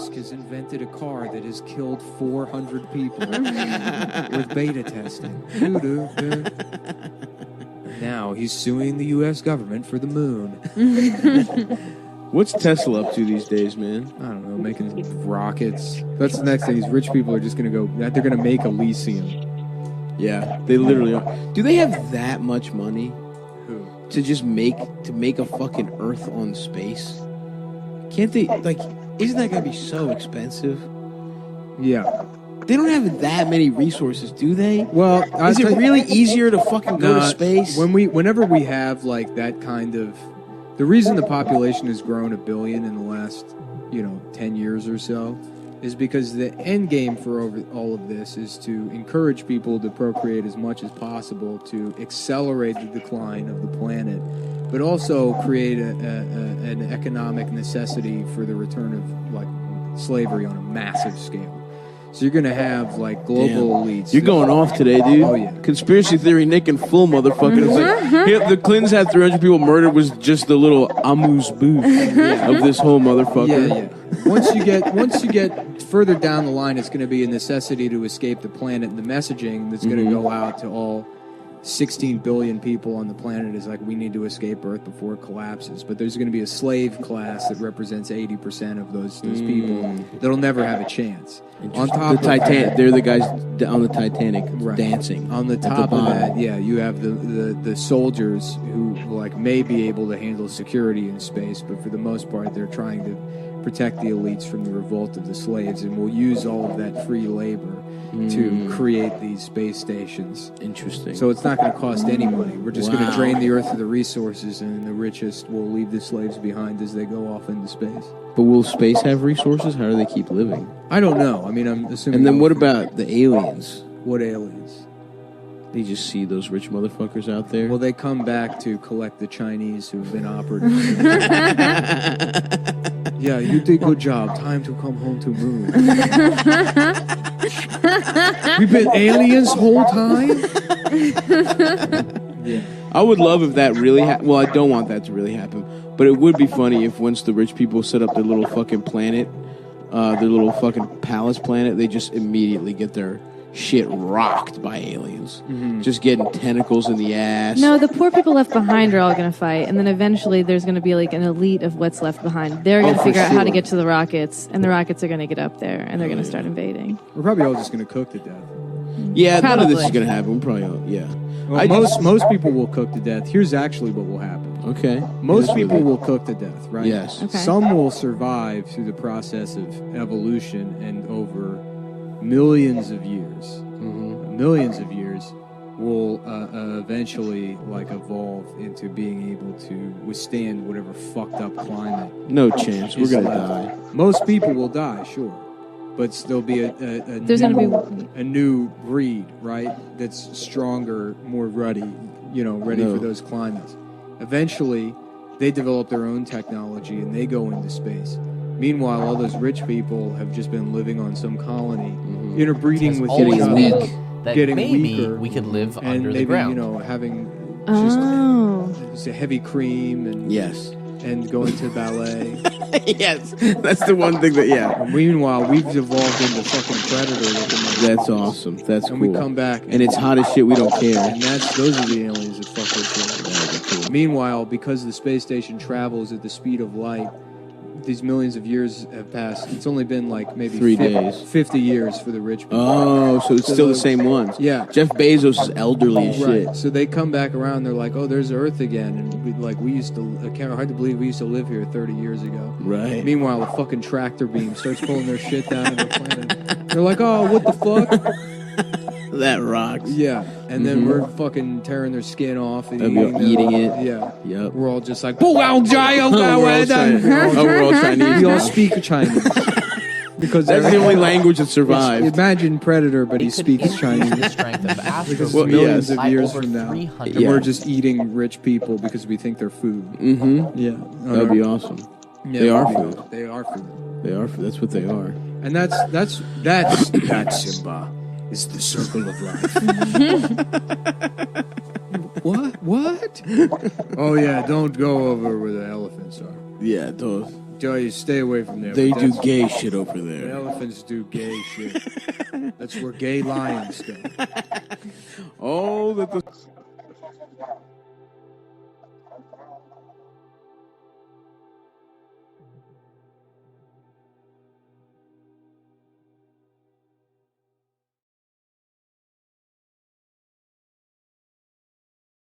Musk has invented a car that has killed 400 people with beta testing. Now he's suing the U.S. government for the moon. What's Tesla up to these days, man? I don't know, making rockets. That's the next thing. These rich people are just going to go, they're going to make Elysium. Yeah, they literally are. Do they have that much money? Who? To just make a fucking Earth on space? Can't they, like, isn't that going to be so expensive? Yeah. They don't have that many resources, do they? Well, is it really easier to fucking go to space? Whenever we have like that kind of, the reason the population has grown 1 billion in the last, 10 years or so, is because the end game for all of this is to encourage people to procreate as much as possible to accelerate the decline of the planet, but also create an economic necessity for the return of like slavery on a massive scale. So you're going to have, like, global elites. You're going off today, dude. Oh, yeah. Conspiracy theory, Nick and full motherfucker. It's like, yeah, the Clintons had 300 people murdered was just the little amuse-bouche of this whole motherfucker. Yeah. Once you get further down the line, it's going to be a necessity to escape the planet, and the messaging that's going to go out to all 16 billion people on the planet is like, we need to escape Earth before it collapses. But there's going to be a slave class that represents 80% of those people that'll never have a chance. On top the Titanic, they're the guys on the Titanic dancing. On the top of that, you have the soldiers who like may be able to handle security in space, but for the most part, they're trying to protect the elites from the revolt of the slaves, and will use all of that free labor to create these space stations. Interesting. So it's not going to cost any money. We're just going to drain the Earth of the resources, and the richest will leave the slaves behind as they go off into space. But will space have resources? How do they keep living? I don't know. I mean, I'm assuming... And then what about the aliens? What aliens? They just see those rich motherfuckers out there? Well, they come back to collect the Chinese who've been operative. Yeah, you did a good job. Time to come home to moon. We've been aliens whole time? Yeah. I would love if that really well, I don't want that to really happen. But it would be funny if once the rich people set up their little fucking planet, their little fucking palace planet, they just immediately get their shit rocked by aliens. Just getting tentacles in the ass. No, the poor people left behind are all going to fight, and then eventually there's going to be like an elite of what's left behind. They're going to figure out how to get to the rockets, and the rockets are going to get up there, and they're going to start invading. We're probably all just going to cook to death. Yeah, none of this is going to happen. We're probably all, Well, most people will cook to death. Here's actually what will happen. Okay. Most people will cook to death, right? Yes. Okay. Some will survive through the process of evolution and over millions of years. Millions of years will eventually like evolve into being able to withstand whatever fucked up climate. No chance. We're going to die. Most people will die, sure. But there'll be a new breed, right? That's stronger, more ready for those climates. Eventually, they develop their own technology and they go into space. Meanwhile, all those rich people have just been living on some colony, interbreeding with each other, getting weaker. We could live and under maybe, the ground. Having just a heavy cream and and going to ballet. Yes, that's the one thing that And meanwhile, we've evolved into fucking predator looking. That's awesome. That's and cool. we come back and it's hot as shit. We don't care. And those are the aliens that fuck with us. Meanwhile, because the space station travels at the speed of light, these millions of years have passed. It's only been like maybe 3 days. 50 years for the rich people. Oh, so it's still the same ones. Yeah. Jeff Bezos is elderly as shit. So they come back around. They're like, oh, there's Earth again. And we used to, hard to believe we used to live here 30 years ago. Right. Meanwhile, a fucking tractor beam starts pulling their shit down in the planet. They're like, oh, what the fuck? That rocks. Yeah. And then we're fucking tearing their skin off and eating it. Yeah. Yep. We're all just like, we're all Chinese. We all speak Chinese. Because that's the only language that survived. Imagine Predator, but he speaks Chinese. The strength of because millions of years from now. And we're just eating rich people because we think they're food. Yeah. That would be awesome. Yeah, they are food. They are food. They are food. That's what they are. And that's Simba. Is the circle of life. What? Oh yeah, don't go over where the elephants are. Yeah, those. tell you, stay away from there. They but do that's- gay shit over The there. elephants do gay shit. That's where gay lions go. Oh, that the